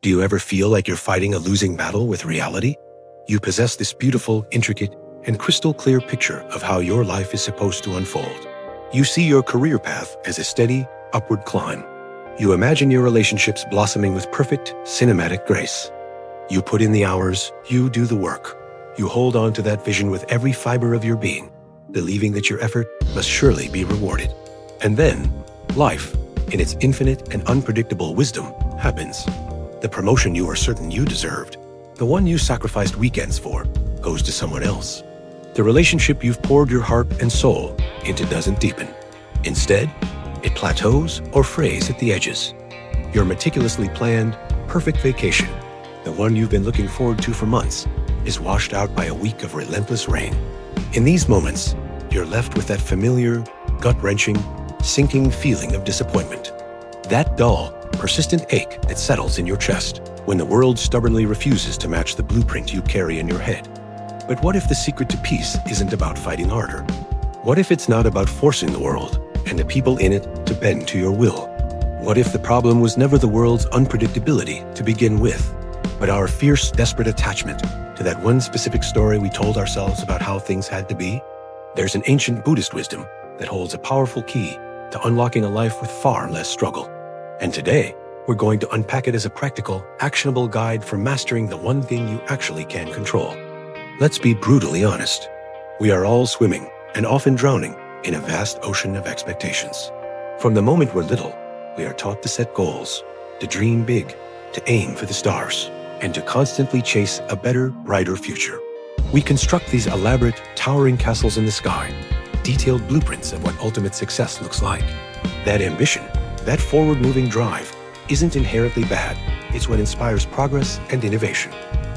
Do you ever feel like you're fighting a losing battle with reality? You possess this beautiful, intricate, and crystal clear picture of how your life is supposed to unfold. You see your career path as a steady, upward climb. You imagine your relationships blossoming with perfect, cinematic grace. You put in the hours, you do the work. You hold on to that vision with every fiber of your being, believing that your effort must surely be rewarded. And then, life, in its infinite and unpredictable wisdom, happens. The promotion you are certain you deserved, the one you sacrificed weekends for, goes to someone else. The relationship you've poured your heart and soul into doesn't deepen. Instead, it plateaus or frays at the edges. Your meticulously planned, perfect vacation, the one you've been looking forward to for months, is washed out by a week of relentless rain. In these moments, you're left with that familiar, gut-wrenching, sinking feeling of disappointment. That dull, persistent ache that settles in your chest when the world stubbornly refuses to match the blueprint you carry in your head. But what if the secret to peace isn't about fighting harder? What if it's not about forcing the world and the people in it to bend to your will? What if the problem was never the world's unpredictability to begin with, but our fierce, desperate attachment to that one specific story we told ourselves about how things had to be? There's an ancient Buddhist wisdom that holds a powerful key to unlocking a life with far less struggle. And today, we're going to unpack it as a practical, actionable guide for mastering the one thing you actually can control. Let's be brutally honest. We are all swimming, and often drowning, in a vast ocean of expectations. From the moment we're little, we are taught to set goals, to dream big, to aim for the stars, and to constantly chase a better, brighter future. We construct these elaborate, towering castles in the sky, detailed blueprints of what ultimate success looks like. That ambition, that forward-moving drive, isn't inherently bad. It's what inspires progress and innovation.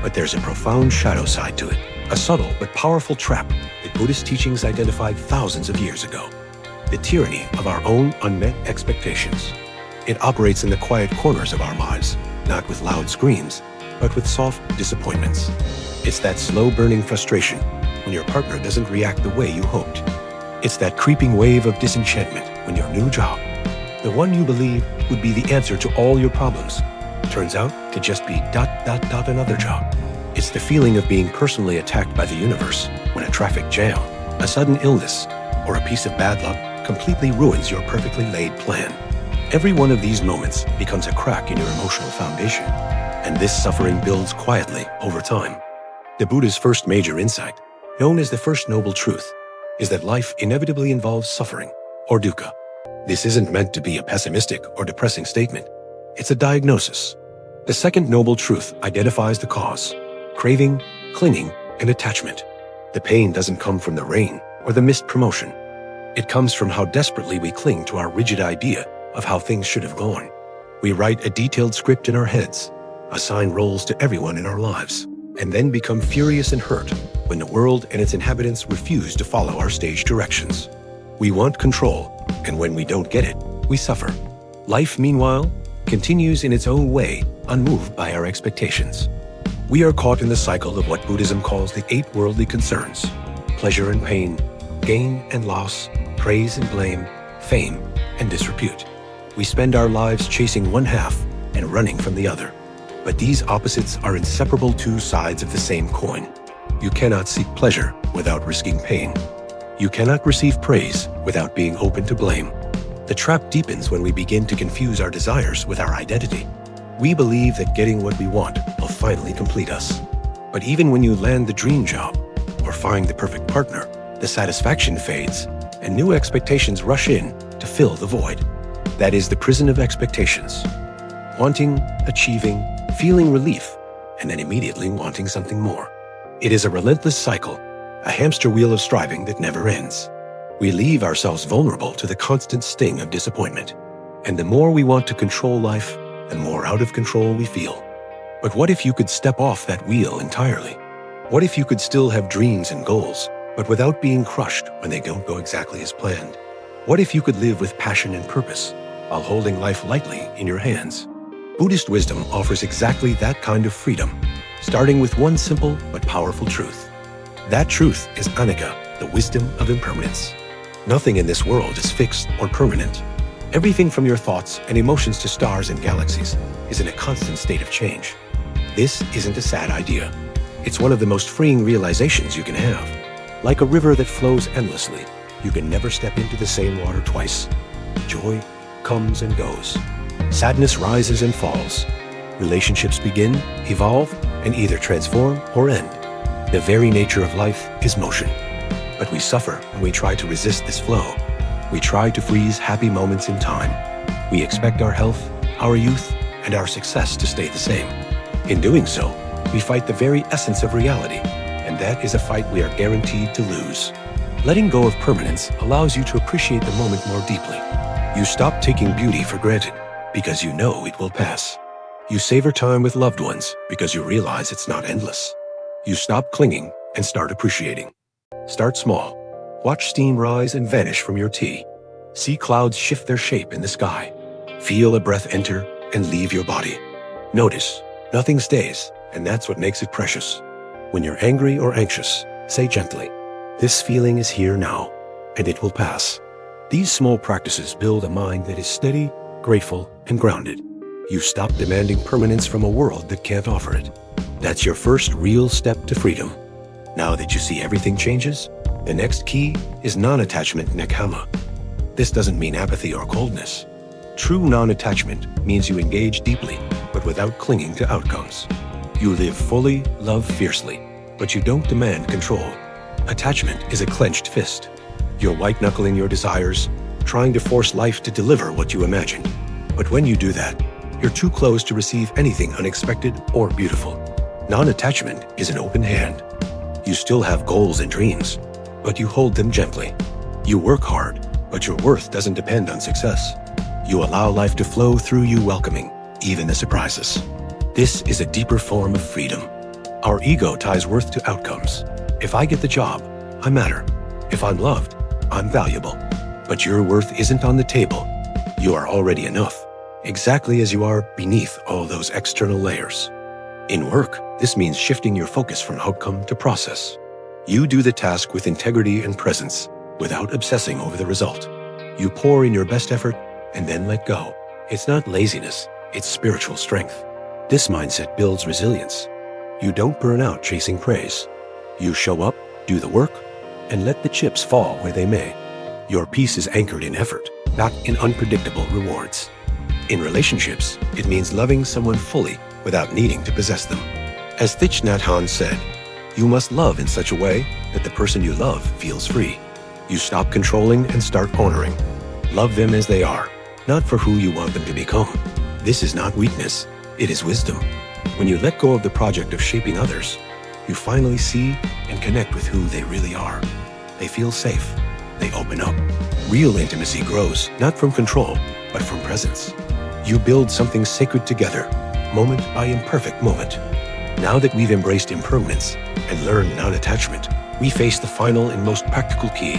But there's a profound shadow side to it, a subtle but powerful trap that Buddhist teachings identified thousands of years ago. The tyranny of our own unmet expectations. It operates in the quiet corners of our lives, not with loud screams, but with soft disappointments. It's that slow-burning frustration when your partner doesn't react the way you hoped. It's that creeping wave of disenchantment when your new job, the one you believe would be the answer to all your problems, turns out to just be ... another job. It's the feeling of being personally attacked by the universe when a traffic jam, a sudden illness, or a piece of bad luck completely ruins your perfectly laid plan. Every one of these moments becomes a crack in your emotional foundation, and this suffering builds quietly over time. The Buddha's first major insight, known as the First Noble Truth, is that life inevitably involves suffering, or dukkha. This isn't meant to be a pessimistic or depressing statement. It's a diagnosis. The Second Noble Truth identifies the cause: craving, clinging, and attachment. The pain doesn't come from the rain or the missed promotion. It comes from how desperately we cling to our rigid idea of how things should have gone. We write a detailed script in our heads, assign roles to everyone in our lives, and then become furious and hurt when the world and its inhabitants refuse to follow our stage directions. We want control, and when we don't get it, we suffer. Life, meanwhile, continues in its own way, unmoved by our expectations. We are caught in the cycle of what Buddhism calls the 8 worldly concerns: pleasure and pain, gain and loss, praise and blame, fame and disrepute. We spend our lives chasing one half and running from the other. But these opposites are inseparable two sides of the same coin. You cannot seek pleasure without risking pain. You cannot receive praise without being open to blame. The trap deepens when we begin to confuse our desires with our identity. We believe that getting what we want will finally complete us. But even when you land the dream job or find the perfect partner, the satisfaction fades and new expectations rush in to fill the void. That is the prison of expectations. Wanting, achieving, feeling relief, and then immediately wanting something more. It is a relentless cycle, a hamster wheel of striving that never ends. We leave ourselves vulnerable to the constant sting of disappointment. And the more we want to control life, the more out of control we feel. But what if you could step off that wheel entirely? What if you could still have dreams and goals, but without being crushed when they don't go exactly as planned? What if you could live with passion and purpose while holding life lightly in your hands? Buddhist wisdom offers exactly that kind of freedom, starting with one simple but powerful truth. That truth is anicca, the wisdom of impermanence. Nothing in this world is fixed or permanent. Everything from your thoughts and emotions to stars and galaxies is in a constant state of change. This isn't a sad idea. It's one of the most freeing realizations you can have. Like a river that flows endlessly, you can never step into the same water twice. Joy comes and goes. Sadness rises and falls. Relationships begin, evolve, and either transform or end. The very nature of life is motion. But we suffer when we try to resist this flow. We try to freeze happy moments in time. We expect our health, our youth, and our success to stay the same. In doing so, we fight the very essence of reality, and that is a fight we are guaranteed to lose. Letting go of permanence allows you to appreciate the moment more deeply. You stop taking beauty for granted because you know it will pass. You savor time with loved ones because you realize it's not endless. You stop clinging and start appreciating. Start small. Watch steam rise and vanish from your tea. See clouds shift their shape in the sky. Feel a breath enter and leave your body. Notice, nothing stays, and that's what makes it precious. When you're angry or anxious, say gently, "This feeling is here now, and it will pass." These small practices build a mind that is steady, grateful, and grounded. You stop demanding permanence from a world that can't offer it. That's your first real step to freedom. Now that you see everything changes, the next key is non-attachment nekama. This doesn't mean apathy or coldness. True non-attachment means you engage deeply, but without clinging to outcomes. You live fully, love fiercely, but you don't demand control. Attachment is a clenched fist. You're white-knuckling your desires, trying to force life to deliver what you imagine. But when you do that, you're too close to receive anything unexpected or beautiful. Non-attachment is an open hand. You still have goals and dreams, but you hold them gently. You work hard, but your worth doesn't depend on success. You allow life to flow through you, welcoming even the surprises. This is a deeper form of freedom. Our ego ties worth to outcomes. If I get the job, I matter. If I'm loved, I'm valuable. But your worth isn't on the table. You are already enough, exactly as you are beneath all those external layers. In work, this means shifting your focus from outcome to process. You do the task with integrity and presence, without obsessing over the result. You pour in your best effort and then let go. It's not laziness, it's spiritual strength. This mindset builds resilience. You don't burn out chasing praise. You show up, do the work, and let the chips fall where they may. Your peace is anchored in effort, not in unpredictable rewards. In relationships, it means loving someone fully without needing to possess them. As Thich Nhat Hanh said, you must love in such a way that the person you love feels free. You stop controlling and start honoring. Love them as they are, not for who you want them to become. This is not weakness, it is wisdom. When you let go of the project of shaping others, you finally see and connect with who they really are. They feel safe. They open up. Real intimacy grows, not from control, but from presence. You build something sacred together, moment by imperfect moment. Now that we've embraced impermanence and learned non-attachment, we face the final and most practical key,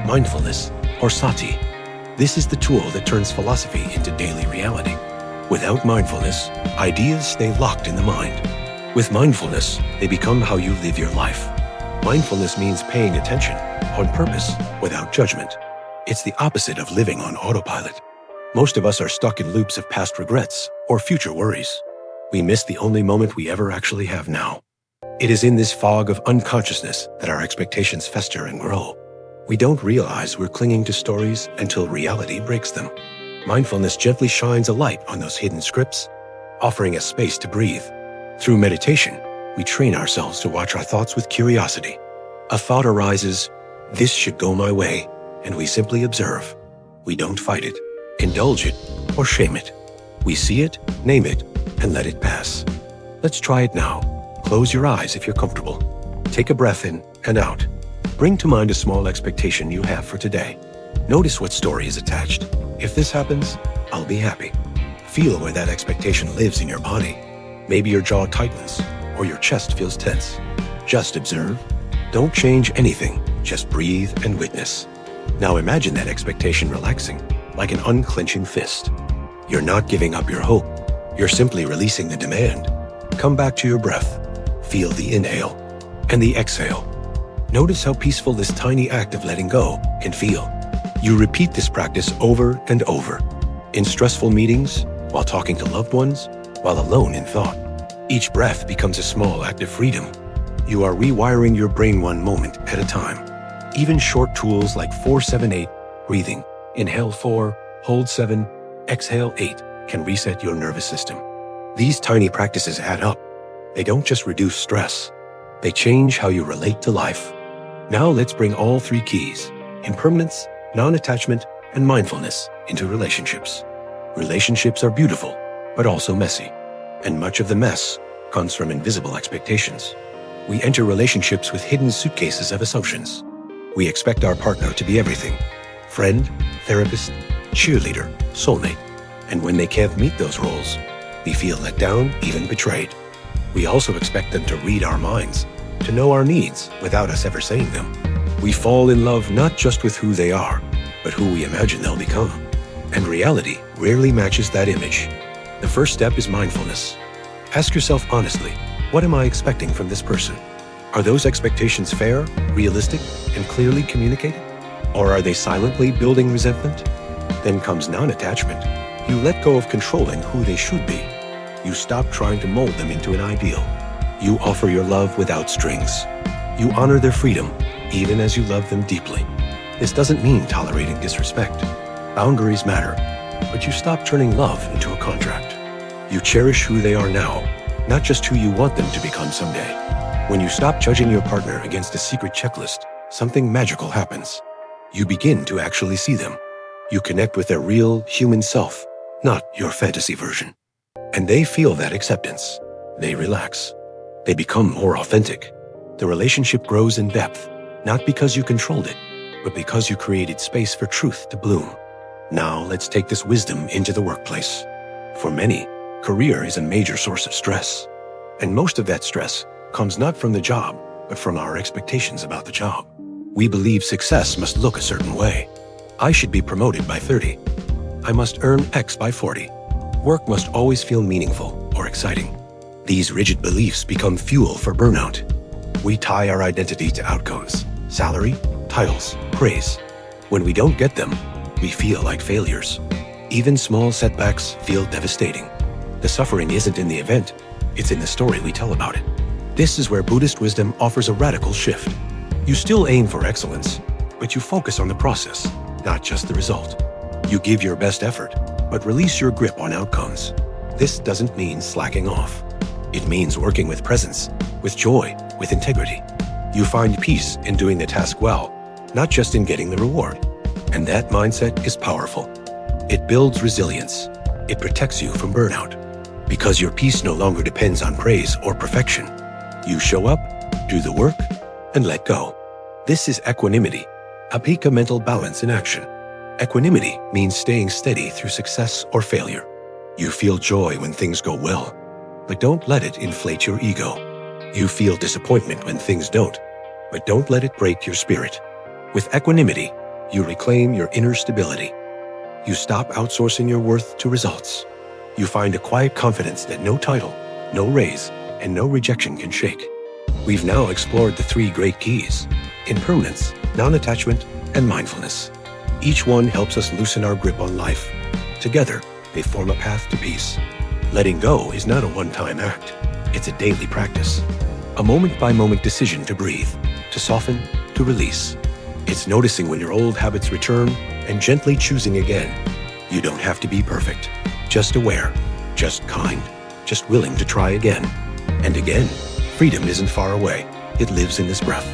mindfulness, or sati. This is the tool that turns philosophy into daily reality. Without mindfulness, ideas stay locked in the mind. With mindfulness, they become how you live your life. Mindfulness means paying attention, on purpose, without judgment. It's the opposite of living on autopilot. Most of us are stuck in loops of past regrets or future worries. We miss the only moment we ever actually have now. It is in this fog of unconsciousness that our expectations fester and grow. We don't realize we're clinging to stories until reality breaks them. Mindfulness gently shines a light on those hidden scripts, offering us space to breathe. Through meditation, we train ourselves to watch our thoughts with curiosity. A thought arises, "This should go my way," and we simply observe. We don't fight it, indulge it, or shame it. We see it, name it, and let it pass. Let's try it now. Close your eyes if you're comfortable. Take a breath in and out. Bring to mind a small expectation you have for today. Notice what story is attached. If this happens, I'll be happy. Feel where that expectation lives in your body. Maybe your jaw tightens or your chest feels tense. Just observe. Don't change anything. Just breathe and witness. Now imagine that expectation relaxing, like an unclenching fist. You're not giving up your hope. You're simply releasing the demand. Come back to your breath. Feel the inhale and the exhale. Notice how peaceful this tiny act of letting go can feel. You repeat this practice over and over, in stressful meetings, while talking to loved ones, while alone in thought. Each breath becomes a small act of freedom. You are rewiring your brain one moment at a time. Even short tools like 4-7-8, breathing, inhale 4, hold 7, exhale 8, can reset your nervous system. These tiny practices add up. They don't just reduce stress, they change how you relate to life. Now let's bring all three keys, impermanence, non-attachment, and mindfulness, into relationships. Relationships are beautiful, but also messy. And much of the mess comes from invisible expectations. We enter relationships with hidden suitcases of assumptions. We expect our partner to be everything: friend, therapist, cheerleader, soulmate. And when they can't meet those roles, we feel let down, even betrayed. We also expect them to read our minds, to know our needs without us ever saying them. We fall in love not just with who they are, but who we imagine they'll become. And reality rarely matches that image. The first step is mindfulness. Ask yourself honestly, what am I expecting from this person? Are those expectations fair, realistic, and clearly communicated? Or are they silently building resentment? Then comes non-attachment. You let go of controlling who they should be. You stop trying to mold them into an ideal. You offer your love without strings. You honor their freedom, even as you love them deeply. This doesn't mean tolerating disrespect. Boundaries matter, but you stop turning love into a contract. You cherish who they are now, not just who you want them to become someday. When you stop judging your partner against a secret checklist, something magical happens. You begin to actually see them. You connect with their real, human self, not your fantasy version. And they feel that acceptance. They relax. They become more authentic. The relationship grows in depth, not because you controlled it, but because you created space for truth to bloom. Now let's take this wisdom into the workplace. For many, career is a major source of stress. And most of that stress comes not from the job, but from our expectations about the job. We believe success must look a certain way. I should be promoted by 30. I must earn X by 40. Work must always feel meaningful or exciting. These rigid beliefs become fuel for burnout. We tie our identity to outcomes, salary, titles, praise. When we don't get them, we feel like failures. Even small setbacks feel devastating. The suffering isn't in the event, it's in the story we tell about it. This is where Buddhist wisdom offers a radical shift. You still aim for excellence, but you focus on the process, not just the result. You give your best effort, but release your grip on outcomes. This doesn't mean slacking off. It means working with presence, with joy, with integrity. You find peace in doing the task well, not just in getting the reward. And that mindset is powerful. It builds resilience. It protects you from burnout. Because your peace no longer depends on praise or perfection. You show up, do the work, and let go. This is equanimity, a peak of mental balance in action. Equanimity means staying steady through success or failure. You feel joy when things go well, but don't let it inflate your ego. You feel disappointment when things don't, but don't let it break your spirit. With equanimity, you reclaim your inner stability. You stop outsourcing your worth to results. You find a quiet confidence that no title, no raise, and no rejection can shake. We've now explored the three great keys: impermanence, non-attachment, and mindfulness. Each one helps us loosen our grip on life. Together, they form a path to peace. Letting go is not a one-time act. It's a daily practice. A moment-by-moment decision to breathe, to soften, to release. It's noticing when your old habits return and gently choosing again. You don't have to be perfect. Just aware, just kind, just willing to try again. And again, freedom isn't far away. It lives in this breath,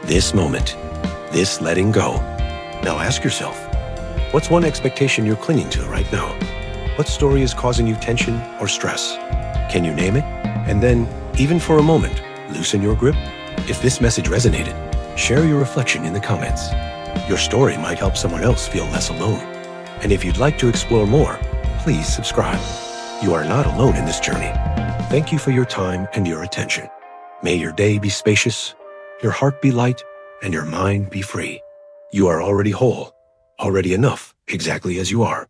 this moment, this letting go. Now ask yourself, what's one expectation you're clinging to right now? What story is causing you tension or stress? Can you name it? And then, even for a moment, loosen your grip. If this message resonated, share your reflection in the comments. Your story might help someone else feel less alone. And if you'd like to explore more, please subscribe. You are not alone in this journey. Thank you for your time and your attention. May your day be spacious, your heart be light, and your mind be free. You are already whole, already enough, exactly as you are.